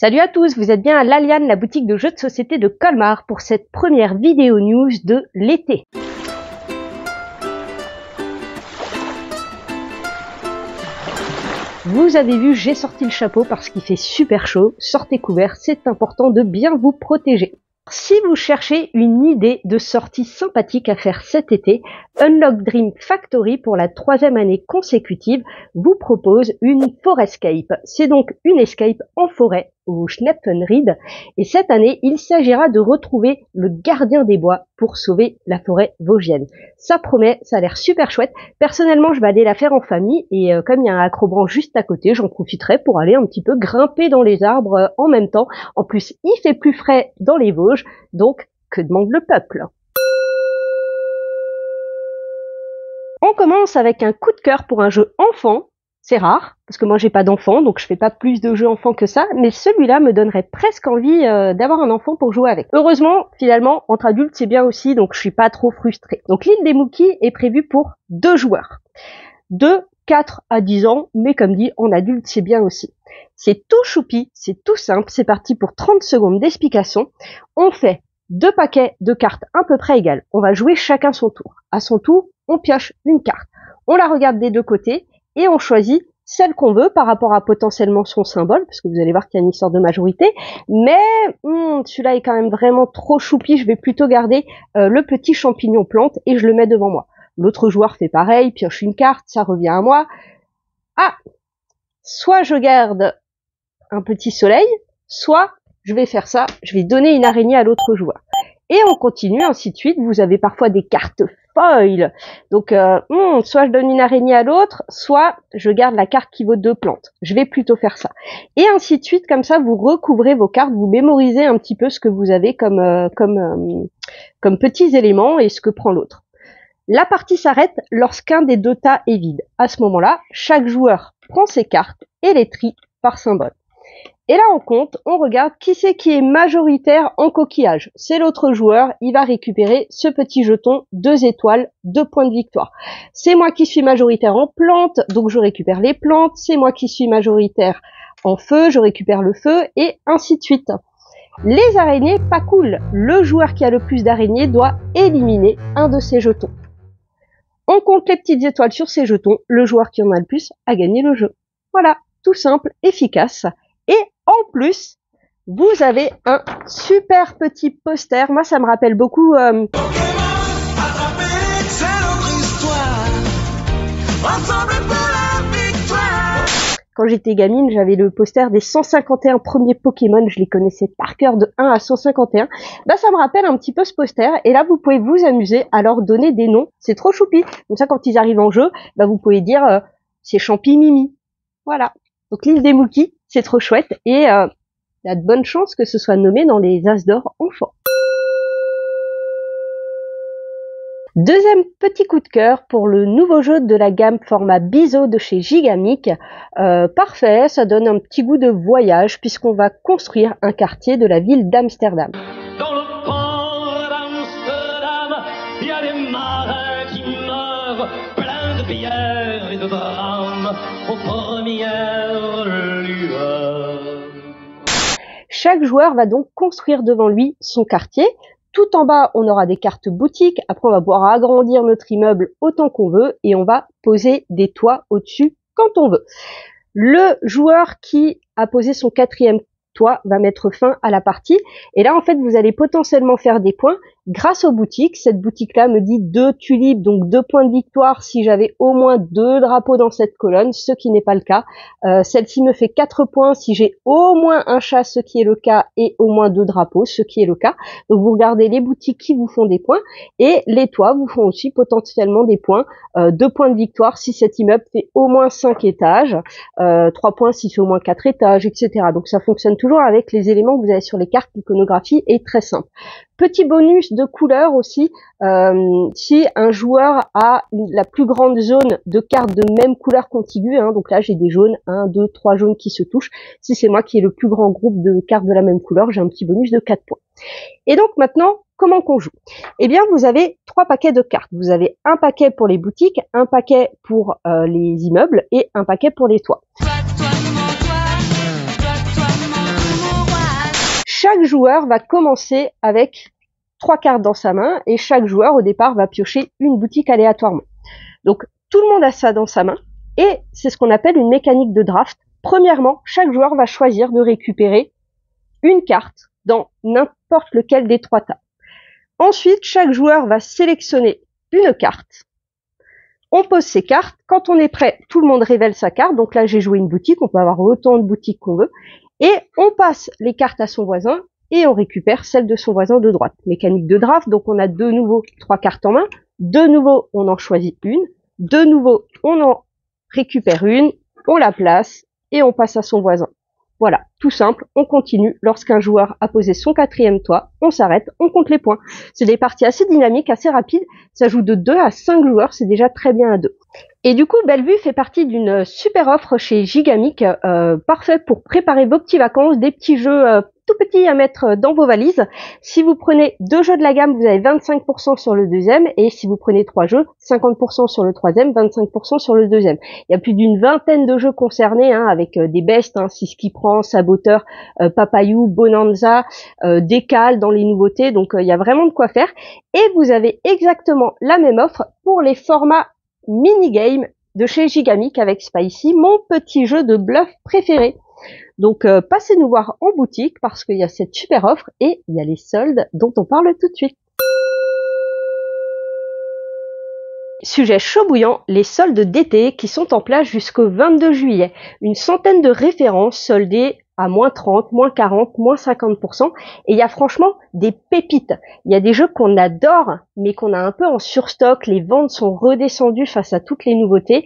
Salut à tous, vous êtes bien à Laliane, la boutique de jeux de société de Colmar pour cette première vidéo news de l'été. Vous avez vu, j'ai sorti le chapeau parce qu'il fait super chaud. Sortez couverts, c'est important de bien vous protéger. Si vous cherchez une idée de sortie sympathique à faire cet été, Unlock Dream Factory, pour la 3e année consécutive, vous propose une Forescape. C'est donc une escape en forêt au Schneppenried, et cette année, il s'agira de retrouver le gardien des bois pour sauver la forêt vosgienne. Ça promet, ça a l'air super chouette. Personnellement, je vais aller la faire en famille, et comme il y a un accrobranche juste à côté, j'en profiterai pour aller un petit peu grimper dans les arbres en même temps. En plus, il fait plus frais dans les Vosges, donc que demande le peuple? On commence avec un coup de cœur pour un jeu enfant. C'est rare, parce que moi j'ai pas d'enfant, donc je fais pas plus de jeux enfants que ça, mais celui-là me donnerait presque envie d'avoir un enfant pour jouer avec. Heureusement, finalement, entre adultes c'est bien aussi, donc je suis pas trop frustrée. Donc l'île des Mookies est prévue pour 2 joueurs. De 4 à 10 ans, mais comme dit, en adulte c'est bien aussi. C'est tout choupi, c'est tout simple, c'est parti pour 30 secondes d'explication. On fait 2 paquets de cartes à peu près égales. On va jouer chacun son tour. À son tour, on pioche une carte. On la regarde des 2 côtés et on choisit celle qu'on veut par rapport à potentiellement son symbole, parce que vous allez voir qu'il y a une histoire de majorité, mais celui-là est quand même vraiment trop choupi, je vais plutôt garder le petit champignon plante et je le mets devant moi. L'autre joueur fait pareil, pioche une carte, ça revient à moi. Ah, soit je garde un petit soleil, soit je vais faire ça, je vais donner une araignée à l'autre joueur. Et on continue, ainsi de suite. Vous avez parfois des cartes foil. Donc, soit je donne une araignée à l'autre, soit je garde la carte qui vaut 2 plantes. Je vais plutôt faire ça. Et ainsi de suite, comme ça, vous recouvrez vos cartes, vous mémorisez un petit peu ce que vous avez comme petits éléments et ce que prend l'autre. La partie s'arrête lorsqu'un des 2 tas est vide. À ce moment-là, chaque joueur prend ses cartes et les trie par symbole. Et là, on compte, on regarde qui c'est qui est majoritaire en coquillage. C'est l'autre joueur, il va récupérer ce petit jeton 2 étoiles, 2 points de victoire. C'est moi qui suis majoritaire en plantes, donc je récupère les plantes. C'est moi qui suis majoritaire en feu, je récupère le feu, et ainsi de suite. Les araignées, pas cool. Le joueur qui a le plus d'araignées doit éliminer un de ses jetons. On compte les petites étoiles sur ses jetons. Le joueur qui en a le plus a gagné le jeu. Voilà, tout simple, efficace. Et en plus, vous avez un super petit poster. Moi, ça me rappelle beaucoup... Quand j'étais gamine, j'avais le poster des 151 premiers Pokémon. Je les connaissais par cœur de 1 à 151. Bah, ça me rappelle un petit peu ce poster. Et là, vous pouvez vous amuser à leur donner des noms. C'est trop choupi. Comme ça, quand ils arrivent en jeu, bah, vous pouvez dire c'est Champi Mimi. Voilà. Donc l'île des Mookies, c'est trop chouette et il y a de bonnes chances que ce soit nommé dans les As d'or enfants. Deuxième petit coup de cœur pour le nouveau jeu de la gamme format Biseau de chez Gigamic. Parfait, ça donne un petit goût de voyage puisqu'on va construire un quartier de la ville d'Amsterdam. Dans le port d'Amsterdam, il y a des marins qui meurent, plein de pierres et de drames, aux premières lueurs. Chaque joueur va donc construire devant lui son quartier. Tout en bas, on aura des cartes boutiques. Après, on va pouvoir agrandir notre immeuble autant qu'on veut et on va poser des toits au-dessus quand on veut. Le joueur qui a posé son 4e toit va mettre fin à la partie. Et là, en fait, vous allez potentiellement faire des points grâce aux boutiques. Cette boutique-là me dit 2 tulipes, donc 2 points de victoire si j'avais au moins 2 drapeaux dans cette colonne, ce qui n'est pas le cas. Celle-ci me fait 4 points si j'ai au moins un chat, ce qui est le cas, et au moins 2 drapeaux, ce qui est le cas. Donc vous regardez les boutiques qui vous font des points, et les toits vous font aussi potentiellement des points. 2 points de victoire si cet immeuble fait au moins 5 étages, 3 points s'il fait au moins 4 étages, etc. Donc ça fonctionne toujours avec les éléments que vous avez sur les cartes. L'iconographie est très simple. Petit bonus de couleur aussi, si un joueur a la plus grande zone de cartes de même couleur contiguë, donc là j'ai des jaunes, 1, 2, 3 jaunes qui se touchent, si c'est moi qui ai le plus grand groupe de cartes de la même couleur, j'ai un petit bonus de 4 points. Et donc maintenant, comment qu'on joue? Eh bien, vous avez 3 paquets de cartes. Vous avez un paquet pour les boutiques, un paquet pour les immeubles et un paquet pour les toits. chaque joueur va commencer avec 3 cartes dans sa main et chaque joueur au départ va piocher une boutique aléatoirement. Donc tout le monde a ça dans sa main et c'est ce qu'on appelle une mécanique de draft. Premièrement, chaque joueur va choisir de récupérer une carte dans n'importe lequel des 3 tas. Ensuite, chaque joueur va sélectionner une carte. On pose ses cartes. Quand on est prêt, tout le monde révèle sa carte. Donc là, j'ai joué une boutique. On peut avoir autant de boutiques qu'on veut. Et on passe les cartes à son voisin et on récupère celle de son voisin de droite. Mécanique de draft. Donc on a de nouveau 3 cartes en main. De nouveau, on en choisit une. De nouveau, on en récupère une. On la place et on passe à son voisin. Voilà, tout simple, on continue. Lorsqu'un joueur a posé son 4e toit, on s'arrête, on compte les points. C'est des parties assez dynamiques, assez rapides. Ça joue de 2 à 5 joueurs, c'est déjà très bien à 2. Et du coup, Bellevue fait partie d'une super offre chez Gigamic, parfait pour préparer vos petites vacances, des petits jeux tout petits à mettre dans vos valises. Si vous prenez 2 jeux de la gamme, vous avez 25% sur le deuxième, et si vous prenez 3 jeux, 50% sur le troisième, 25% sur le deuxième. Il y a plus d'une vingtaine de jeux concernés, avec des bestes, C'est ce qui prend, Saboteur, Papayou, Bonanza, Décal dans les nouveautés, donc il y a vraiment de quoi faire. Et vous avez exactement la même offre pour les formats mini-game de chez Gigamic avec Spicy, mon petit jeu de bluff préféré. Donc passez nous voir en boutique parce qu'il y a cette super offre et il y a les soldes dont on parle tout de suite. Sujet chaud bouillant, les soldes d'été qui sont en place jusqu'au 22 juillet. Une centaine de références soldées à moins 30, moins 40, moins 50%. Et il y a franchement des pépites. Il y a des jeux qu'on adore, mais qu'on a un peu en surstock. Les ventes sont redescendues face à toutes les nouveautés.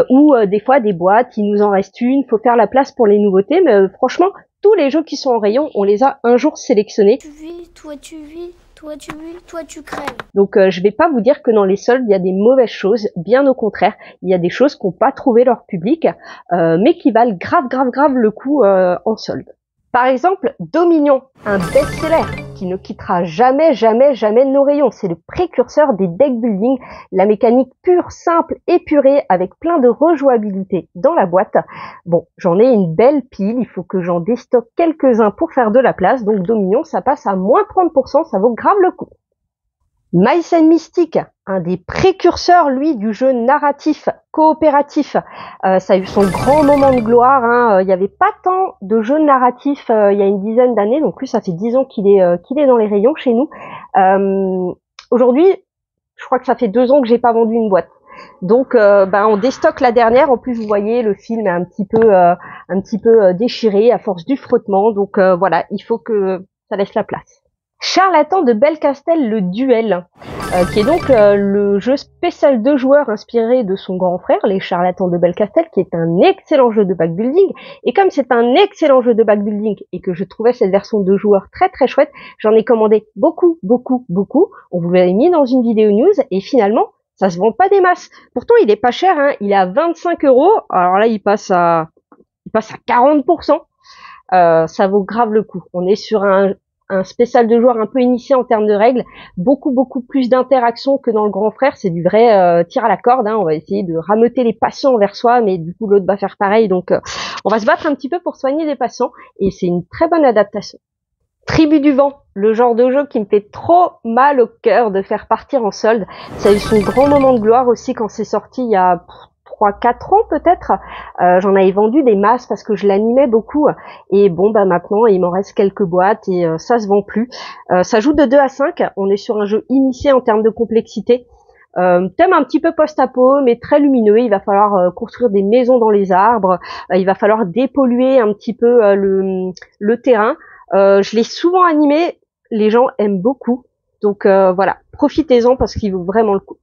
Ou des fois des boîtes, il nous en reste une, faut faire la place pour les nouveautés. Mais franchement, tous les jeux qui sont en rayon, on les a un jour sélectionnés. Tu vis, toi tu vis. Toi tu vis, toi tu crèves. Donc je vais pas vous dire que dans les soldes il y a des mauvaises choses, bien au contraire, il y a des choses qui n'ont pas trouvé leur public, mais qui valent grave le coup en solde. Par exemple, Dominion, un best-seller qui ne quittera jamais nos rayons. C'est le précurseur des deck building, la mécanique pure, simple, épurée, avec plein de rejouabilité dans la boîte. Bon, j'en ai une belle pile, il faut que j'en déstocke quelques-uns pour faire de la place. Donc Dominion, ça passe à moins 30%, ça vaut grave le coup. Mice and Mystic, un des précurseurs, lui, du jeu narratif, coopératif. Ça a eu son grand moment de gloire. Il n'y avait pas tant de jeux narratifs il y a une dizaine d'années. Donc lui, ça fait 10 ans qu'il est dans les rayons chez nous. Aujourd'hui, je crois que ça fait 2 ans que j'ai pas vendu une boîte. Donc, on déstocke la dernière. En plus, vous voyez, le film est un petit peu déchiré à force du frottement. Donc voilà, il faut que ça laisse la place. Charlatan de Belcastel, le duel, qui est donc le jeu spécial de joueurs inspiré de son grand frère, les Charlatans de Belcastel, qui est un excellent jeu de backbuilding. Et comme c'est un excellent jeu de backbuilding et que je trouvais cette version de joueur très chouette, j'en ai commandé beaucoup. On vous l'avait mis dans une vidéo news et finalement, ça se vend pas des masses. Pourtant, il est pas cher, il est à 25 €. Alors là, il passe à 40%. Ça vaut grave le coup. On est sur un spécial de joueurs un peu initié en termes de règles, beaucoup plus d'interaction que dans le grand frère, c'est du vrai tir à la corde, on va essayer de rameuter les patients vers soi, mais du coup l'autre va faire pareil, donc on va se battre un petit peu pour soigner les patients, et c'est une très bonne adaptation. Tribu du vent, le genre de jeu qui me fait trop mal au cœur de faire partir en solde, ça a eu son grand moment de gloire aussi quand c'est sorti il y a 3-4 ans peut-être. J'en avais vendu des masses parce que je l'animais beaucoup et maintenant il m'en reste quelques boîtes et ça se vend plus. Ça joue de 2 à 5, on est sur un jeu initié en termes de complexité. Thème un petit peu post-apo mais très lumineux, il va falloir construire des maisons dans les arbres, il va falloir dépolluer un petit peu le terrain. Je l'ai souvent animé, les gens aiment beaucoup, donc voilà, profitez-en parce qu'il vaut vraiment le coup.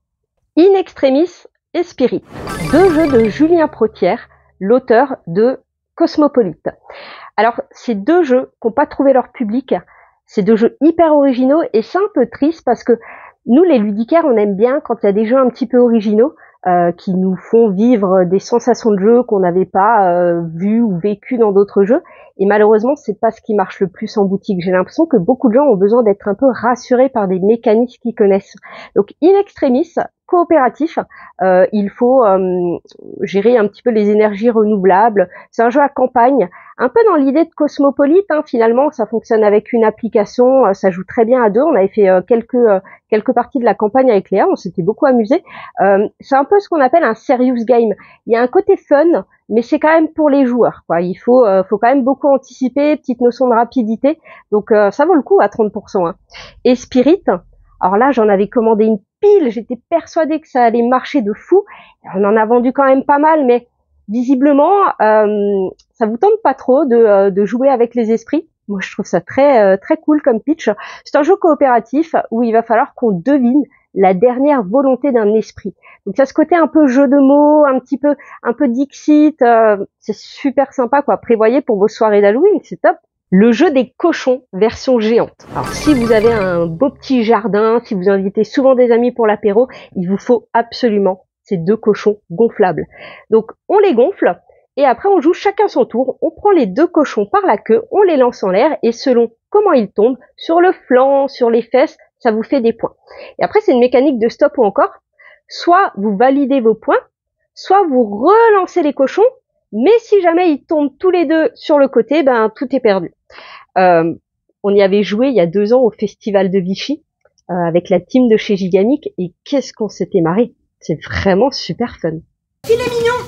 In Extremis et Spirit, 2 jeux de Julien Protière, l'auteur de Cosmopolite. Alors, ces 2 jeux qui n'ont pas trouvé leur public, c'est 2 jeux hyper originaux et c'est un peu triste parce que nous, les ludicaires, on aime bien quand il y a des jeux un petit peu originaux qui nous font vivre des sensations de jeu qu'on n'avait pas vues ou vécues dans d'autres jeux. Et malheureusement, c'est pas ce qui marche le plus en boutique. J'ai l'impression que beaucoup de gens ont besoin d'être un peu rassurés par des mécanismes qu'ils connaissent. Donc, In Extremis, coopératif. Il faut gérer un petit peu les énergies renouvelables. C'est un jeu à campagne, un peu dans l'idée de Cosmopolite, hein, finalement. Ça fonctionne avec une application, ça joue très bien à deux. On avait fait quelques parties de la campagne avec Léa, on s'était beaucoup amusé. C'est un peu ce qu'on appelle un serious game. Il y a un côté fun, mais c'est quand même pour les joueurs, quoi. Il faut quand même beaucoup anticiper, petite notion de rapidité. Donc ça vaut le coup à 30%. Hein. Et Spirit, alors là j'en avais commandé une pile, j'étais persuadée que ça allait marcher de fou. On en a vendu quand même pas mal, mais visiblement ça vous tente pas trop de jouer avec les esprits. Moi je trouve ça très cool comme pitch. C'est un jeu coopératif où il va falloir qu'on devine la dernière volonté d'un esprit. Donc ça, ce côté un peu jeu de mots, un peu Dixit, c'est super sympa, quoi. Prévoyez pour vos soirées d'Halloween, c'est top. Le jeu des cochons, version géante. Alors si vous avez un beau petit jardin, si vous invitez souvent des amis pour l'apéro, il vous faut absolument ces 2 cochons gonflables. Donc on les gonfle et après on joue chacun son tour. On prend les 2 cochons par la queue, on les lance en l'air et selon comment ils tombent, sur le flanc, sur les fesses, ça vous fait des points. Et après c'est une mécanique de stop ou encore. Soit vous validez vos points, soit vous relancez les cochons, mais si jamais ils tombent tous les 2 sur le côté, ben tout est perdu. On y avait joué il y a 2 ans au Festival de Vichy avec la team de chez Gigamic et qu'est-ce qu'on s'était marré. C'est vraiment super fun. Filet mignon.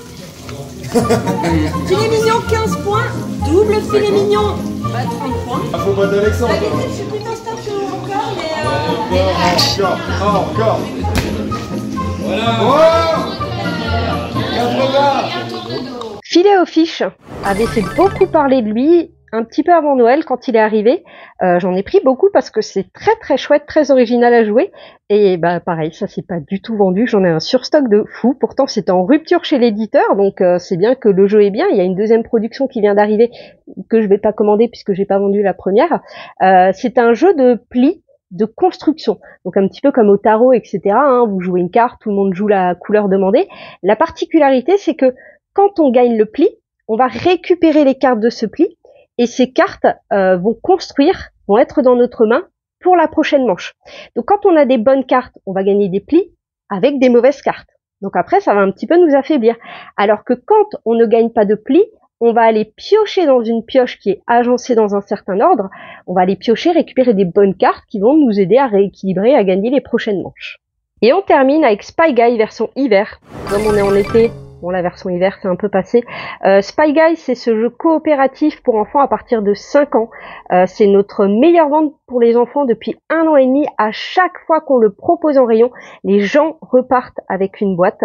Filet mignon 15 points, double filet mignon 30 points. Ah, faut pas d'Alexandre. Je suis plutôt stop que encore, mais Encore. Voilà. 80. Filet aux fiches avait fait beaucoup parler de lui un petit peu avant Noël quand il est arrivé. J'en ai pris beaucoup parce que c'est très chouette, très original à jouer. Et bah pareil, ça c'est pas du tout vendu. J'en ai un surstock de fou. Pourtant c'était en rupture chez l'éditeur, donc c'est bien que le jeu est bien. Il y a une deuxième production qui vient d'arriver que je vais pas commander puisque j'ai pas vendu la première. C'est un jeu de plis, de construction. Donc un petit peu comme au tarot, etc. Hein, vous jouez une carte, tout le monde joue la couleur demandée. La particularité, c'est que quand on gagne le pli, on va récupérer les cartes de ce pli et ces cartes vont être dans notre main pour la prochaine manche. Donc quand on a des bonnes cartes, on va gagner des plis avec des mauvaises cartes. Donc après, ça va un petit peu nous affaiblir. Alors que quand on ne gagne pas de plis, on va aller piocher dans une pioche qui est agencée dans un certain ordre. On va aller piocher, récupérer des bonnes cartes qui vont nous aider à rééquilibrer, à gagner les prochaines manches. Et on termine avec Spy Guy version hiver. Comme on est en été, bon la version hiver c'est un peu passé. Spy Guy c'est ce jeu coopératif pour enfants à partir de 5 ans. C'est notre meilleure vente pour les enfants depuis 1 an et demi. À chaque fois qu'on le propose en rayon, les gens repartent avec une boîte.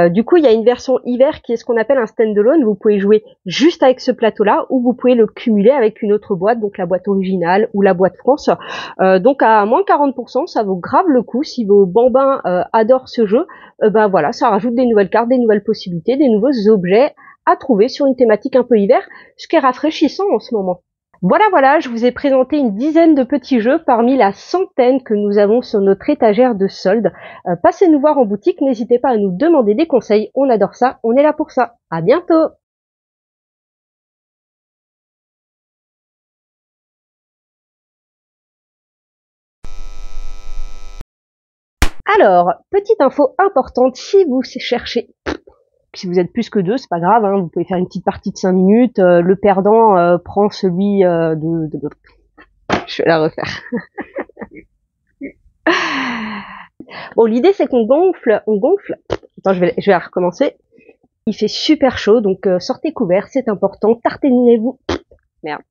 Du coup il y a une version hiver qui est ce qu'on appelle un stand-alone. Vous pouvez jouer juste avec ce plateau-là ou vous pouvez le cumuler avec une autre boîte, donc la boîte originale ou la boîte France. Donc à moins 40%, ça vaut grave le coup. Si vos bambins adorent ce jeu, ben voilà, ça rajoute des nouvelles cartes, des nouvelles possibilités, des nouveaux objets à trouver sur une thématique un peu hiver, ce qui est rafraîchissant en ce moment. Voilà, je vous ai présenté une dizaine de petits jeux parmi la centaine que nous avons sur notre étagère de soldes. Passez nous voir en boutique, n'hésitez pas à nous demander des conseils, on adore ça, on est là pour ça. À bientôt! Alors, petite info importante, si vous cherchez, si vous êtes plus que 2, c'est pas grave, hein, vous pouvez faire une petite partie de 5 minutes, le perdant prend celui de... Je vais la refaire. Bon, l'idée c'est qu'on gonfle. Attends, je vais la recommencer. Il fait super chaud, donc sortez couverts, c'est important, tartinez-vous. Merde,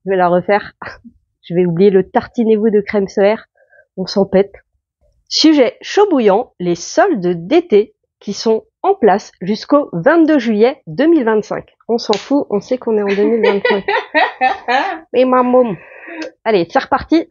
je vais la refaire. Je vais oublier le tartinez-vous de crème solaire, on s'en pète. Sujet chaud bouillant, les soldes d'été qui sont en place jusqu'au 22 juillet 2025. On s'en fout, on sait qu'on est en 2025. Mais maman. Allez, c'est reparti.